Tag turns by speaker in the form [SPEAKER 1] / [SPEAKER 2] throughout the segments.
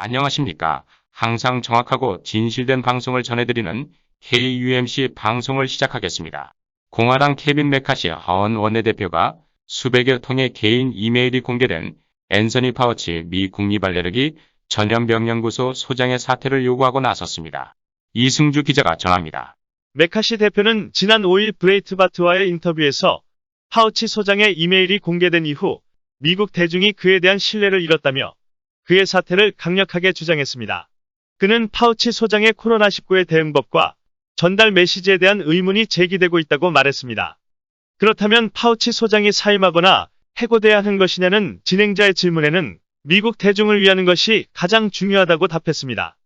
[SPEAKER 1] 안녕하십니까. 항상 정확하고 진실된 방송을 전해드리는 KUMC 방송을 시작하겠습니다. 공화당 케빈 메카시 하원 원내대표가 수백여 통의 개인 이메일이 공개된 앤서니 파우치 미 국립알레르기 전염병연구소 소장의 사퇴를 요구하고 나섰습니다. 이승주 기자가 전합니다.
[SPEAKER 2] 메카시 대표는 지난 5일 브레이트바트와의 인터뷰에서 파우치 소장의 이메일이 공개된 이후 미국 대중이 그에 대한 신뢰를 잃었다며 그의 사퇴를 강력하게 주장했습니다. 그는 파우치 소장의 코로나19의 대응법과 전달 메시지에 대한 의문이 제기되고 있다고 말했습니다. 그렇다면 파우치 소장이 사임하거나 해고돼야 하는 것이냐는 진행자의 질문에는 미국 대중을 위하는 것이 가장 중요하다고 답했습니다.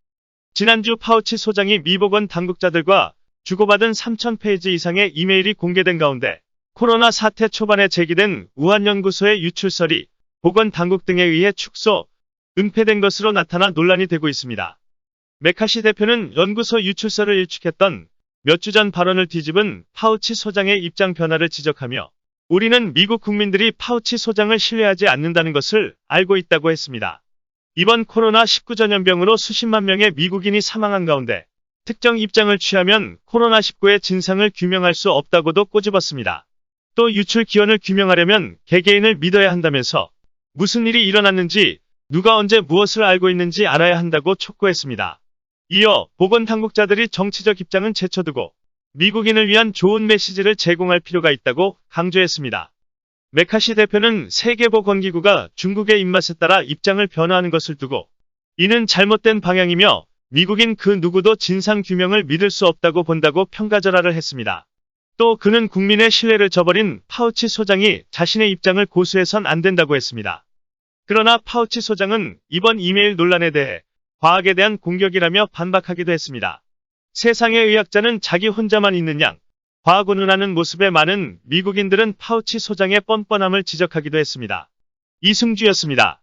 [SPEAKER 2] 지난주 파우치 소장이 미 보건 당국자들과 주고받은 3,000페이지 이상의 이메일이 공개된 가운데 코로나 사태 초반에 제기된 우한연구소의 유출설이 보건 당국 등에 의해 축소, 은폐된 것으로 나타나 논란이 되고 있습니다. 메카시 대표는 연구소 유출설을 일축했던 몇 주 전 발언을 뒤집은 파우치 소장의 입장 변화를 지적하며 우리는 미국 국민들이 파우치 소장을 신뢰하지 않는다는 것을 알고 있다고 했습니다. 이번 코로나19 전염병으로 수십만 명의 미국인이 사망한 가운데 특정 입장을 취하면 코로나19의 진상을 규명할 수 없다고도 꼬집었습니다. 또 유출 기원을 규명하려면 개개인을 믿어야 한다면서 무슨 일이 일어났는지 누가 언제 무엇을 알고 있는지 알아야 한다고 촉구했습니다. 이어 보건당국자들이 정치적 입장은 제쳐두고 미국인을 위한 좋은 메시지를 제공할 필요가 있다고 강조했습니다. 메카시 대표는 세계보건기구가 중국의 입맛에 따라 입장을 변화하는 것을 두고 이는 잘못된 방향이며 미국인 그 누구도 진상규명을 믿을 수 없다고 본다고 평가절하를 했습니다. 또 그는 국민의 신뢰를 저버린 파우치 소장이 자신의 입장을 고수해선 안 된다고 했습니다. 그러나 파우치 소장은 이번 이메일 논란에 대해 과학에 대한 공격이라며 반박하기도 했습니다. 세상의 의학자는 자기 혼자만 있는 양, 과학 운운하는 모습에 많은 미국인들은 파우치 소장의 뻔뻔함을 지적하기도 했습니다. 이승주였습니다.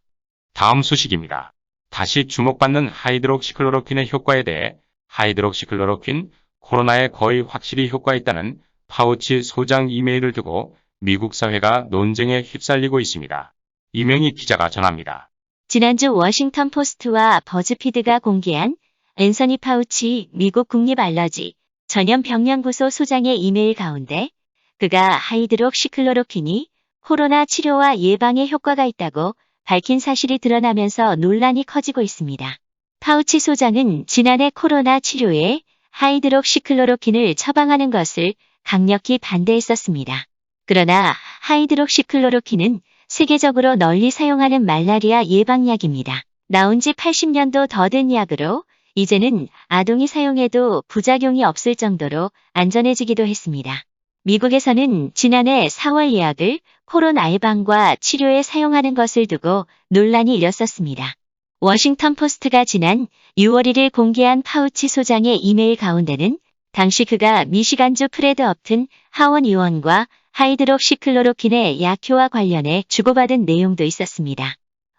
[SPEAKER 1] 다음 소식입니다. 다시 주목받는 하이드록시클로로퀸의 효과에 대해 하이드록시클로로퀸 코로나에 거의 확실히 효과 있다는 파우치 소장 이메일을 두고 미국 사회가 논쟁에 휩쓸리고 있습니다. 이명희 기자가 전합니다.
[SPEAKER 3] 지난주 워싱턴 포스트와 버즈피드가 공개한 앤서니 파우치 미국 국립알러지 전염병연구소 소장의 이메일 가운데 그가 하이드록시클로로퀸이 코로나 치료와 예방에 효과가 있다고 밝힌 사실이 드러나면서 논란이 커지고 있습니다. 파우치 소장은 지난해 코로나 치료에 하이드록시클로로퀸을 처방하는 것을 강력히 반대했었습니다. 그러나 하이드록시클로로퀸은 세계적으로 널리 사용하는 말라리아 예방약입니다. 나온 지 80년도 더 된 약으로 이제는 아동이 사용해도 부작용이 없을 정도로 안전해지기도 했습니다. 미국에서는 지난해 4월 이 약을 코로나 예방과 치료에 사용하는 것을 두고 논란이 일었었습니다. 워싱턴 포스트가 지난 6월 1일 공개한 파우치 소장의 이메일 가운데는 당시 그가 미시간주 프레드 업튼 하원 의원과 하이드록시클로로퀸의 약효와 관련해 주고받은 내용도 있었습니다.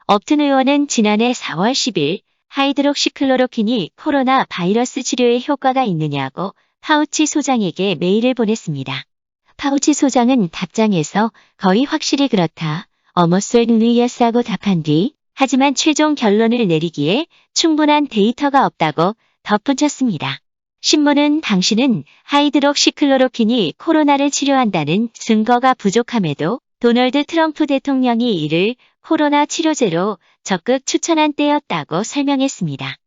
[SPEAKER 3] 업튼 의원은 지난해 4월 10일 하이드록시클로로퀸이 코로나 바이러스 치료에 효과가 있느냐고 파우치 소장에게 메일을 보냈습니다. 파우치 소장은 답장에서 거의 확실히 그렇다. 어머스웨이리어스하고 답한 뒤 하지만 최종 결론을 내리기에 충분한 데이터가 없다고 덧붙였습니다. 신문은 당신은 하이드록시클로로퀸이 코로나를 치료한다는 증거가 부족함에도 도널드 트럼프 대통령이 이를 코로나 치료제로 적극 추천한 때였다고 설명했습니다.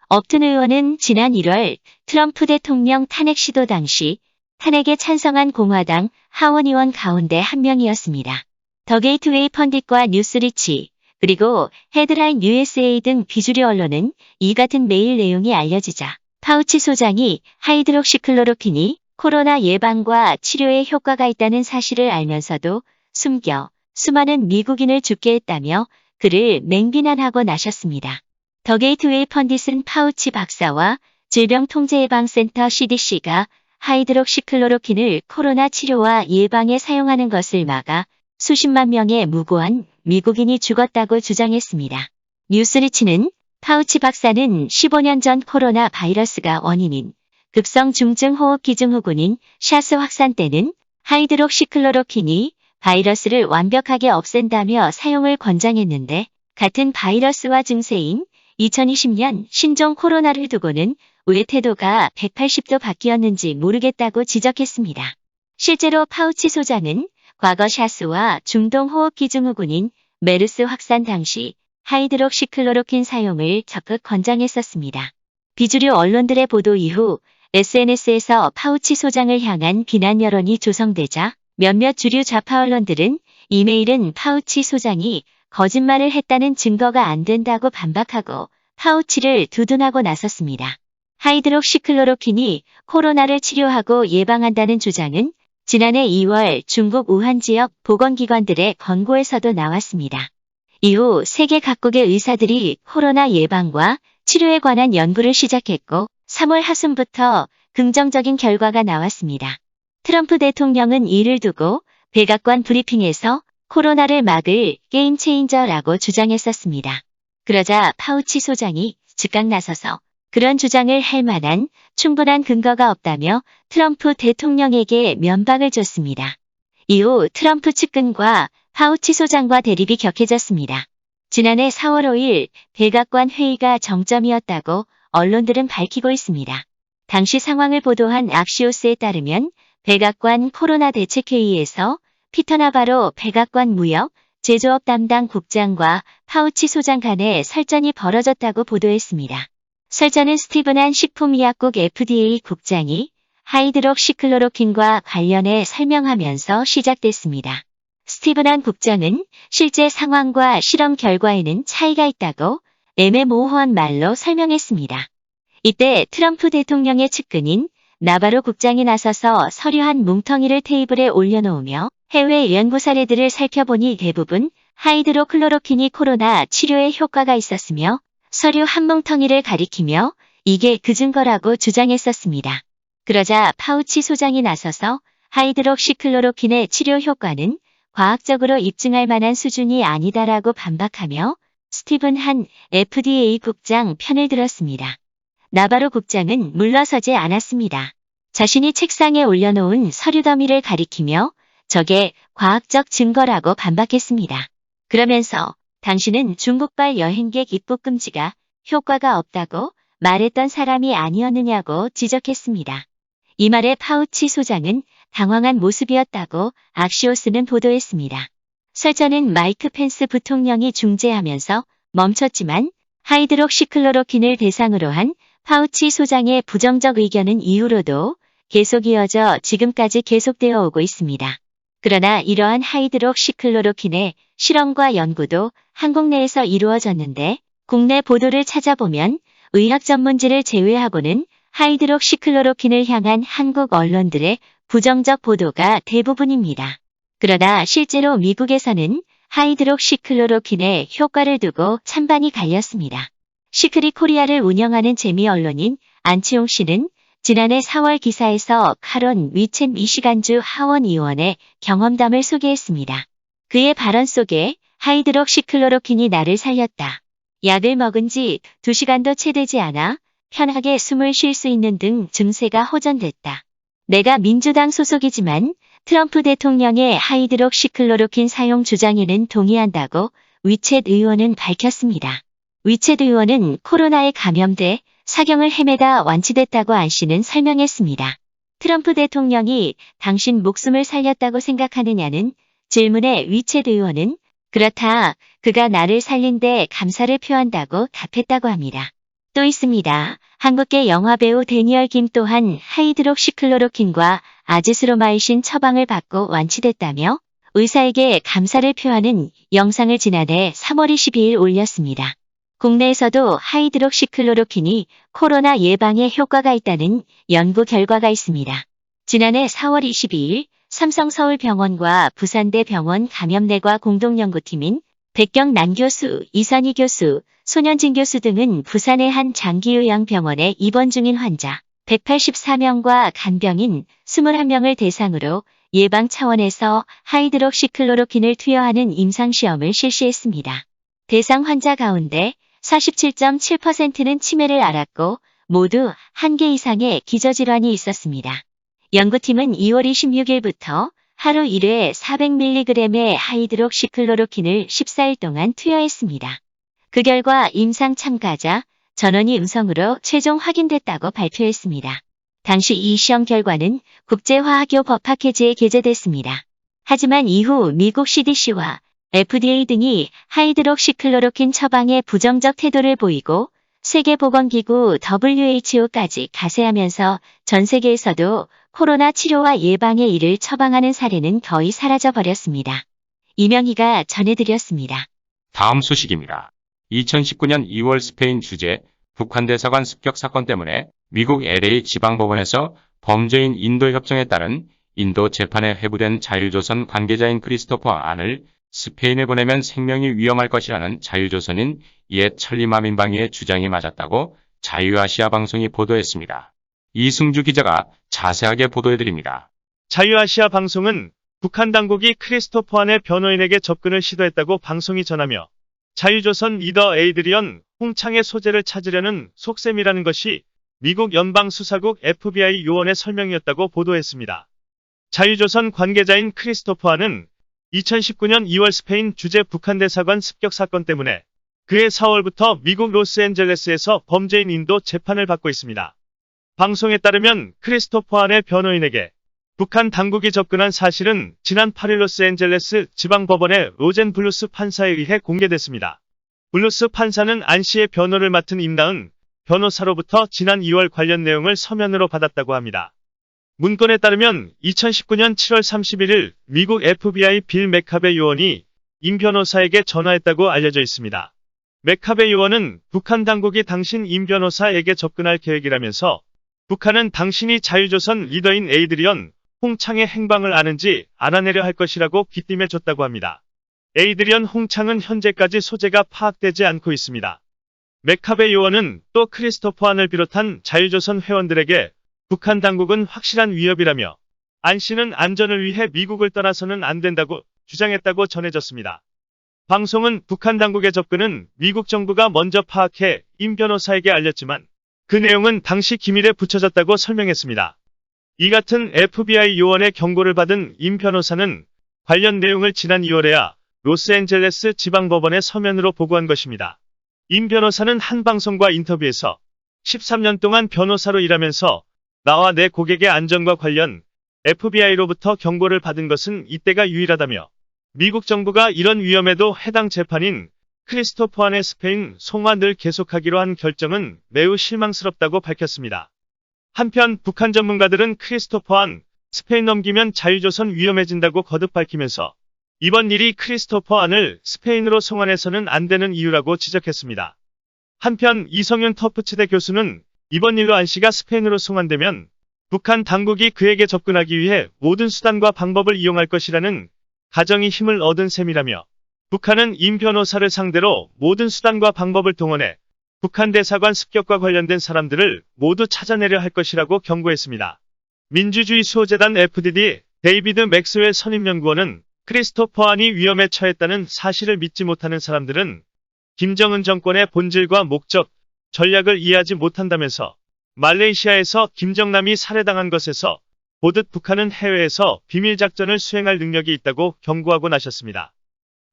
[SPEAKER 3] 업튼 의원은 지난 1월 트럼프 대통령 탄핵 시도 당시 탄핵에 찬성한 공화당 하원 의원 가운데 한 명이었습니다. 더 게이트웨이 펀딧과 뉴스리치 그리고 헤드라인 USA 등 비주류 언론은 이 같은 메일 내용이 알려지자 파우치 소장이 하이드록시클로로퀸이 코로나 예방과 치료에 효과가 있다는 사실을 알면서도 숨겨 수많은 미국인을 죽게 했다며 그를 맹비난하고 나셨습니다. 더 게이트웨이 펀딧은 파우치 박사와 질병통제예방센터 CDC가 하이드록시클로로퀸을 코로나 치료와 예방에 사용하는 것을 막아 수십만 명의 무고한 미국인이 죽었다고 주장했습니다. 뉴스리치는 파우치 박사는 15년 전 코로나 바이러스가 원인인 급성 중증 호흡 기증후군인 샤스 확산 때는 하이드록시클로로퀸이 바이러스를 완벽하게 없앤다며 사용을 권장했는데 같은 바이러스와 증세인 2020년 신종 코로나를 두고는 왜 태도가 180도 바뀌었는지 모르겠다고 지적했습니다. 실제로 파우치 소장은 과거 샤스와 중동 호흡기 증후군인 메르스 확산 당시 하이드록시클로로킨 사용을 적극 권장했었습니다. 비주류 언론들의 보도 이후 SNS에서 파우치 소장을 향한 비난 여론이 조성되자 몇몇 주류 좌파 언론들은 이메일은 파우치 소장이 거짓말을 했다는 증거가 안 된다고 반박하고 파우치를 두둔하고 나섰습니다. 하이드록시클로로킨이 코로나를 치료하고 예방한다는 주장은 지난해 2월 중국 우한 지역 보건기관들의 권고에서도 나왔습니다. 이후 세계 각국의 의사들이 코로나 예방과 치료에 관한 연구를 시작했고 3월 하순부터 긍정적인 결과가 나왔습니다. 트럼프 대통령은 이를 두고 백악관 브리핑에서 코로나를 막을 게임 체인저라고 주장했었습니다. 그러자 파우치 소장이 즉각 나서서 그런 주장을 할 만한 충분한 근거가 없다며 트럼프 대통령에게 면박을 줬습니다. 이후 트럼프 측근과 파우치 소장과 대립이 격해졌습니다. 지난해 4월 5일 백악관 회의가 정점이었다고 언론들은 밝히고 있습니다. 당시 상황을 보도한 악시오스에 따르면 백악관 코로나 대책회의에서 피터 나바로 백악관 무역, 제조업 담당 국장과 파우치 소장 간에 설전이 벌어졌다고 보도했습니다. 설전은 스티븐 한 식품의약국 FDA 국장이 하이드록시클로로킨과 관련해 설명하면서 시작됐습니다. 스티븐 한 국장은 실제 상황과 실험 결과에는 차이가 있다고 애매모호한 말로 설명했습니다. 이때 트럼프 대통령의 측근인 나바로 국장이 나서서 서류 한 뭉텅이를 테이블에 올려놓으며 해외 연구 사례들을 살펴보니 대부분 하이드로클로로킨이 코로나 치료에 효과가 있었으며 서류 한 뭉텅이를 가리키며 이게 그 증거라고 주장했었습니다. 그러자 파우치 소장이 나서서 하이드록시클로로킨의 치료 효과는 과학적으로 입증할 만한 수준이 아니다라고 반박하며 스티븐 한 FDA 국장 편을 들었습니다. 나바로 국장은 물러서지 않았습니다. 자신이 책상에 올려놓은 서류 더미를 가리키며 저게 과학적 증거라고 반박했습니다. 그러면서 당신은 중국발 여행객 입국 금지가 효과가 없다고 말했던 사람이 아니었느냐고 지적했습니다. 이 말에 파우치 소장은 당황한 모습이었다고 악시오스는 보도했습니다. 설전은 마이크 펜스 부통령이 중재하면서 멈췄지만 하이드록시클로로킨을 대상으로 한 파우치 소장의 부정적 의견은 이후로도 계속 이어져 지금까지 계속되어 오고 있습니다. 그러나 이러한 하이드록시클로로킨의 실험과 연구도 한국 내에서 이루어졌는데 국내 보도를 찾아보면 의학 전문지를 제외하고는 하이드록시클로로킨을 향한 한국 언론들의 부정적 보도가 대부분입니다. 그러나 실제로 미국에서는 하이드록시클로로킨의 효과를 두고 찬반이 갈렸습니다. 시크릿 코리아를 운영하는 재미 언론인 안치홍 씨는 지난해 4월 기사에서 카론 위첸 미시간주 하원 의원의 경험담을 소개했습니다. 그의 발언 속에 하이드록시클로로킨이 나를 살렸다. 약을 먹은 지 2시간도 채 되지 않아 편하게 숨을 쉴 수 있는 등 증세가 호전됐다. 내가 민주당 소속이지만 트럼프 대통령의 하이드록시클로로킨 사용 주장에는 동의한다고 위챗 의원은 밝혔습니다. 위챗 의원은 코로나에 감염돼 사경을 헤매다 완치됐다고 안 씨는 설명했습니다. 트럼프 대통령이 당신 목숨을 살렸다고 생각하느냐는 질문에 위챗 의원은 그렇다. 그가 나를 살린 데 감사를 표한다고 답했다고 합니다. 또 있습니다. 한국계 영화배우 데니얼 김 또한 하이드록시클로로킨과 아지스로마이신 처방을 받고 완치됐다며 의사에게 감사를 표하는 영상을 지난해 3월 22일 올렸습니다. 국내에서도 하이드록시클로로킨이 코로나 예방에 효과가 있다는 연구 결과가 있습니다. 지난해 4월 22일 삼성서울병원과 부산대병원 감염내과 공동연구팀인 백경란 교수, 이선희 교수, 손현진 교수 등은 부산의 한 장기요양병원에 입원 중인 환자 184명과 간병인 21명을 대상으로 예방 차원에서 하이드록시클로로킨을 투여하는 임상시험을 실시했습니다. 대상 환자 가운데 47.7%는 치매를 앓았고 모두 1개 이상의 기저질환이 있었습니다. 연구팀은 2월 26일부터 하루 1회 400mg의 하이드록시클로로킨을 14일 동안 투여했습니다. 그 결과 임상 참가자 전원이 음성으로 최종 확인됐다고 발표했습니다. 당시 이 시험 결과는 국제화학교 법학회지에 게재됐습니다. 하지만 이후 미국 CDC와 FDA 등이 하이드록시클로로킨 처방에 부정적 태도를 보이고 세계보건기구 WHO까지 가세하면서 전 세계에서도 코로나 치료와 예방에 이를 처방하는 사례는 거의 사라져버렸습니다. 이명희가 전해드렸습니다.
[SPEAKER 1] 다음 소식입니다. 2019년 2월 스페인 주재 북한 대사관 습격 사건 때문에 미국 LA 지방법원에서 범죄인 인도 협정에 따른 인도 재판에 회부된 자유조선 관계자인 크리스토퍼 안을 스페인에 보내면 생명이 위험할 것이라는 자유조선인 옛 천리마민방위의 주장이 맞았다고 자유아시아 방송이 보도했습니다. 이승주 기자가 자세하게 보도해드립니다.
[SPEAKER 2] 자유아시아 방송은 북한 당국이 크리스토퍼 안의 변호인에게 접근을 시도했다고 방송이 전하며 자유조선 리더 에이드리언 홍창의 소재를 찾으려는 속셈이라는 것이 미국 연방수사국 FBI 요원의 설명이었다고 보도했습니다. 자유조선 관계자인 크리스토퍼 안은 2019년 2월 스페인 주재 북한 대사관 습격 사건 때문에 그해 4월부터 미국 로스앤젤레스에서 범죄인 인도 재판을 받고 있습니다. 방송에 따르면 크리스토퍼 안의 변호인에게 북한 당국이 접근한 사실은 지난 8일 로스앤젤레스 지방법원의 로젠 블루스 판사에 의해 공개됐습니다. 블루스 판사는 안 씨의 변호를 맡은 임나은 변호사로부터 지난 2월 관련 내용을 서면으로 받았다고 합니다. 문건에 따르면 2019년 7월 31일 미국 FBI 빌 맥카베 요원이 임 변호사에게 전화했다고 알려져 있습니다. 맥카베 요원은 북한 당국이 당신 임 변호사에게 접근할 계획이라면서 북한은 당신이 자유조선 리더인 에이드리언 홍창의 행방을 아는지 알아내려 할 것이라고 귀띔해줬다고 합니다. 에이드리언 홍창은 현재까지 소재가 파악되지 않고 있습니다. 맥카베 요원은 또 크리스토퍼 안을 비롯한 자유조선 회원들에게 북한 당국은 확실한 위협이라며 안 씨는 안전을 위해 미국을 떠나서는 안 된다고 주장했다고 전해졌습니다. 방송은 북한 당국의 접근은 미국 정부가 먼저 파악해 임 변호사에게 알렸지만 그 내용은 당시 기밀에 붙여졌다고 설명했습니다. 이 같은 FBI 요원의 경고를 받은 임 변호사는 관련 내용을 지난 2월에야 로스앤젤레스 지방법원에 서면으로 보고한 것입니다. 임 변호사는 한 방송과 인터뷰에서 13년 동안 변호사로 일하면서 나와 내 고객의 안전과 관련 FBI로부터 경고를 받은 것은 이때가 유일하다며 미국 정부가 이런 위험에도 해당 재판인 크리스토퍼 안의 스페인 송화 늘 계속하기로 한 결정은 매우 실망스럽다고 밝혔습니다. 한편 북한 전문가들은 크리스토퍼 안 스페인 넘기면 자유조선 위험해진다고 거듭 밝히면서 이번 일이 크리스토퍼 안을 스페인으로 송환해서는 안 되는 이유라고 지적했습니다. 한편 이성윤 터프츠대 교수는 이번 일로 안 씨가 스페인으로 송환되면 북한 당국이 그에게 접근하기 위해 모든 수단과 방법을 이용할 것이라는 가정이 힘을 얻은 셈이라며 북한은 임 변호사를 상대로 모든 수단과 방법을 동원해 북한 대사관 습격과 관련된 사람들을 모두 찾아내려 할 것이라고 경고했습니다. 민주주의 수호재단 FDD 데이비드 맥스웰 선임연구원은 크리스토퍼 안이 위험에 처했다는 사실을 믿지 못하는 사람들은 김정은 정권의 본질과 목적, 전략을 이해하지 못한다면서 말레이시아에서 김정남이 살해당한 것에서 보듯 북한은 해외에서 비밀작전을 수행할 능력이 있다고 경고하고 나셨습니다.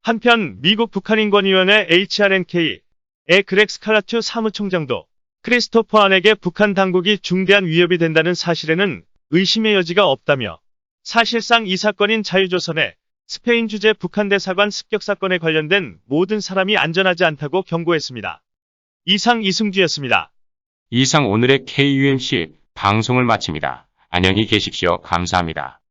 [SPEAKER 2] 한편 미국 북한인권위원회 HRNK의 그렉 스칼라튜 사무총장도 크리스토퍼 안에게 북한 당국이 중대한 위협이 된다는 사실에는 의심의 여지가 없다며 사실상 이 사건인 자유조선의 스페인 주재 북한 대사관 습격 사건에 관련된 모든 사람이 안전하지 않다고 경고했습니다. 이상 이승주였습니다.
[SPEAKER 1] 이상 오늘의 KUMC 방송을 마칩니다. 안녕히 계십시오. 감사합니다.